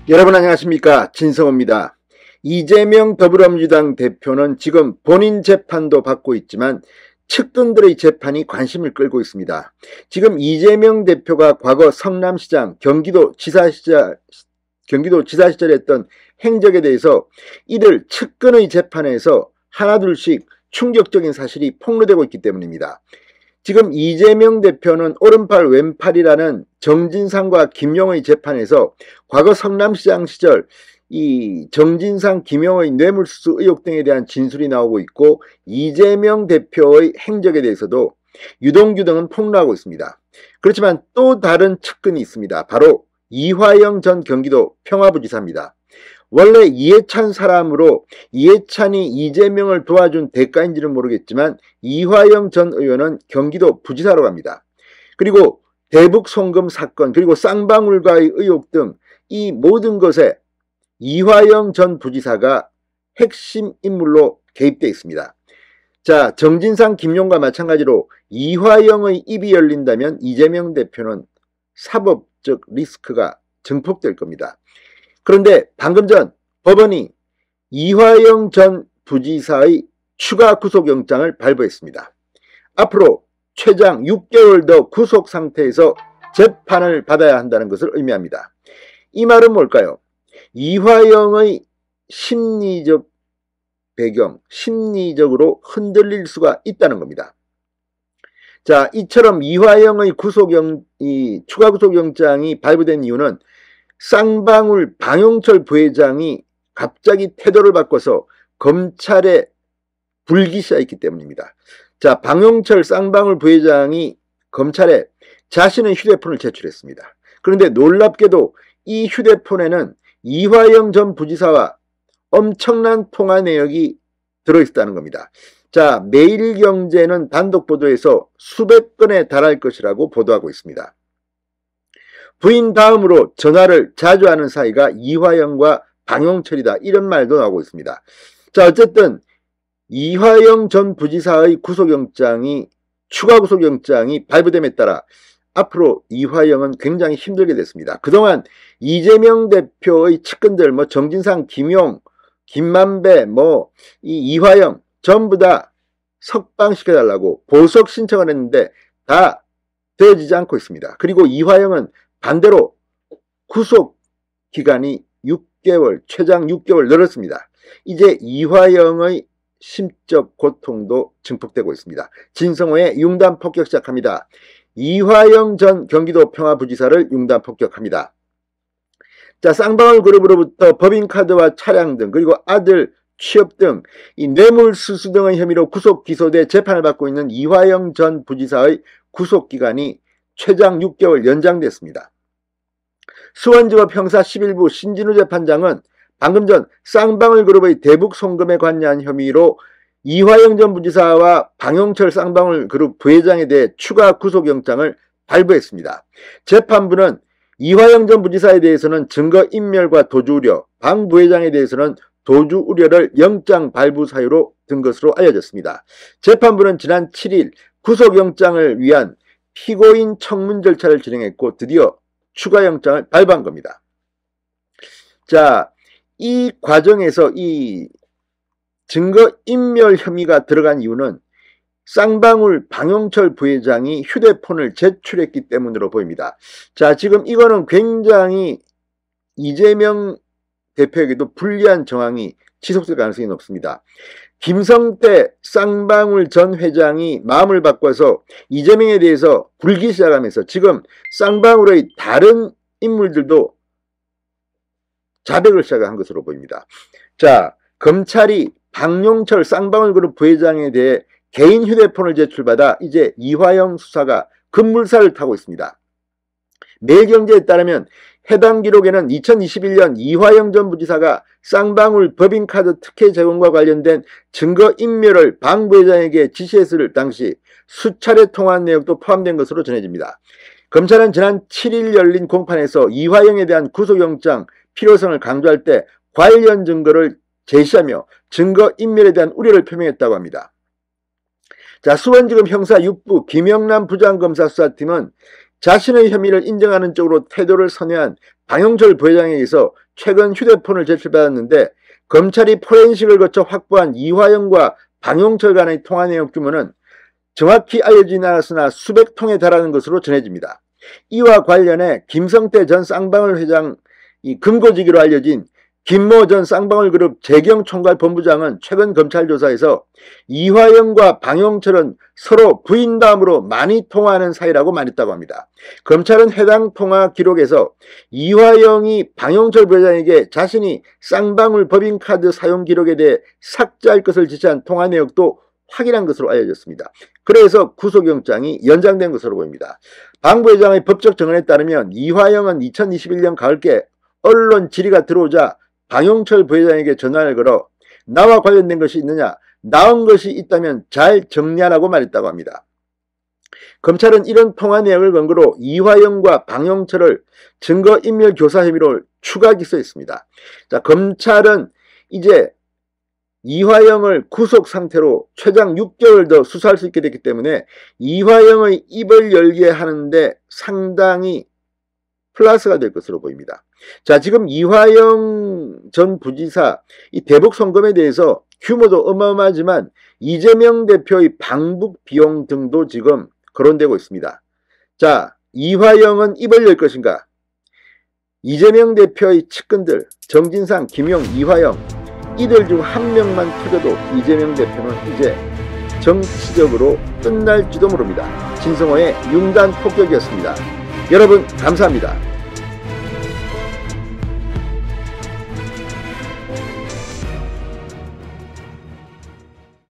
여러분 안녕하십니까, 진성호입니다. 이재명 더불어민주당 대표는 지금 본인 재판도 받고 있지만 측근들의 재판이 관심을 끌고 있습니다. 지금 이재명 대표가 과거 성남시장, 경기도지사 시절에 했던 행적에 대해서 이들 측근의 재판에서 하나둘씩 충격적인 사실이 폭로되고 있기 때문입니다. 지금 이재명 대표는 오른팔 왼팔이라는 정진상과 김용의 재판에서 과거 성남시장 시절 이 정진상, 김용의 뇌물수수 의혹 등에 대한 진술이 나오고 있고, 이재명 대표의 행적에 대해서도 유동규 등은 폭로하고 있습니다. 그렇지만 또 다른 측근이 있습니다. 바로 이화영 전 경기도 평화부지사입니다. 원래 이해찬 사람으로 이해찬이 이재명을 도와준 대가인지는 모르겠지만 이화영 전 의원은 경기도 부지사로 갑니다. 그리고 대북 송금 사건, 그리고 쌍방울과의 의혹 등 이 모든 것에 이화영 전 부지사가 핵심 인물로 개입되어 있습니다. 자, 정진상, 김용과 마찬가지로 이화영의 입이 열린다면 이재명 대표는 사법적 리스크가 증폭될 겁니다. 그런데 방금 전 법원이 이화영 전 부지사의 추가 구속영장을 발부했습니다. 앞으로 최장 6개월 더 구속 상태에서 재판을 받아야 한다는 것을 의미합니다. 이 말은 뭘까요? 이화영의 심리적 배경, 심리적으로 흔들릴 수가 있다는 겁니다. 자, 이처럼 이화영의 추가 구속영장이 발부된 이유는 쌍방울 방용철 부회장이 갑자기 태도를 바꿔서 검찰에 불기시했기 때문입니다. 자, 방용철 쌍방울 부회장이 검찰에 자신의 휴대폰을 제출했습니다. 그런데 놀랍게도 이 휴대폰에는 이화영 전 부지사와 엄청난 통화 내역이 들어있다는 겁니다. 자, 매일경제는 단독 보도에서 수백 건에 달할 것이라고 보도하고 있습니다. 부인 다음으로 전화를 자주 하는 사이가 이화영과 방용철이다, 이런 말도 나오고 있습니다. 자, 어쨌든 이화영 전 부지사의 추가 구속영장이 발부됨에 따라 앞으로 이화영은 굉장히 힘들게 됐습니다. 그동안 이재명 대표의 측근들, 정진상, 김용, 김만배, 이화영 전부 다 석방시켜달라고 보석 신청을 했는데 다 되어지지 않고 있습니다. 그리고 이화영은 반대로 구속 기간이 6개월, 최장 6개월 늘었습니다. 이제 이화영의 심적 고통도 증폭되고 있습니다. 진성호의 융단 폭격 시작합니다. 이화영 전 경기도 평화부지사를 융단 폭격합니다. 자, 쌍방울 그룹으로부터 법인카드와 차량 등, 그리고 아들 취업 등 이 뇌물수수 등의 혐의로 구속 기소돼 재판을 받고 있는 이화영 전 부지사의 구속기간이 최장 6개월 연장됐습니다. 수원지법 형사 11부 신진우 재판장은 방금 전 쌍방울 그룹의 대북 송금에 관여한 혐의로 이화영 전 부지사와 방용철 쌍방울 그룹 부회장에 대해 추가 구속영장을 발부했습니다. 재판부는 이화영 전 부지사에 대해서는 증거인멸과 도주 우려, 방 부회장에 대해서는 도주 우려를 영장 발부 사유로 든 것으로 알려졌습니다. 재판부는 지난 7일 구속영장을 위한 피고인 청문 절차를 진행했고 드디어 추가 영장을 발부한 겁니다. 자, 이 과정에서 이 증거인멸 혐의가 들어간 이유는 쌍방울 방용철 부회장이 휴대폰을 제출했기 때문으로 보입니다. 자, 지금 이거는 굉장히 이재명 대표에게도 불리한 정황이 지속될 가능성이 높습니다. 김성태 쌍방울 전 회장이 마음을 바꿔서 이재명에 대해서 굴기 시작하면서 지금 쌍방울의 다른 인물들도 자백을 시작한 것으로 보입니다. 자, 검찰이 방용철 쌍방울그룹 부회장에 대해 개인 휴대폰을 제출받아 이제 이화영 수사가 급물살을 타고 있습니다. 매일경제에 따르면 해당 기록에는 2021년 이화영 전 부지사가 쌍방울 법인카드 특혜 제공과 관련된 증거인멸을 방 부회장에게 지시했을 당시 수차례 통화한 내역도 포함된 것으로 전해집니다. 검찰은 지난 7일 열린 공판에서 이화영에 대한 구속영장 필요성을 강조할 때 관련 증거를 제시하며 증거인멸에 대한 우려를 표명했다고 합니다. 자, 수원지검 형사 6부 김영남 부장검사 수사팀은 자신의 혐의를 인정하는 쪽으로 태도를 선회한 방영철 부회장에게서 최근 휴대폰을 제출받았는데 검찰이 포렌식을 거쳐 확보한 이화영과 방영철 간의 통화 내용 규모는 정확히 알려지지 않았으나 수백 통에 달하는 것으로 전해집니다. 이와 관련해 김성태 전 쌍방울 회장 금고지기로 알려진 김모 전 쌍방울그룹 재경총괄본부장은 최근 검찰 조사에서 이화영과 방영철은 서로 부인담으로 많이 통화하는 사이라고 말했다고 합니다. 검찰은 해당 통화 기록에서 이화영이 방영철 부회장에게 자신이 쌍방울 법인카드 사용 기록에 대해 삭제할 것을 지시한 통화 내역도 확인한 것으로 알려졌습니다. 그래서 구속영장이 연장된 것으로 보입니다. 방 부회장의 법적 증언에 따르면 이화영은 2021년 가을께 언론 질의가 들어오자 방영철 부회장에게 전화를 걸어 나와 관련된 것이 있느냐, 나은 것이 있다면 잘 정리하라고 말했다고 합니다. 검찰은 이런 통화 내역을 근거로 이화영과 방영철을 증거인멸 교사 혐의로 추가 기소했습니다. 자, 검찰은 이제 이화영을 구속 상태로 최장 6개월 더 수사할 수 있게 됐기 때문에 이화영의 입을 열게 하는데 상당히 플러스가 될 것으로 보입니다. 자, 지금 이화영 전 부지사 이 대북 송금에 대해서 규모도 어마어마하지만 이재명 대표의 방북 비용 등도 지금 거론되고 있습니다. 자, 이화영은 입을 열 것인가? 이재명 대표의 측근들 정진상, 김용, 이화영 이들 중 한 명만 터져도 이재명 대표는 이제 정치적으로 끝날지도 모릅니다. 진성호의 융단 폭격이었습니다. 여러분 감사합니다.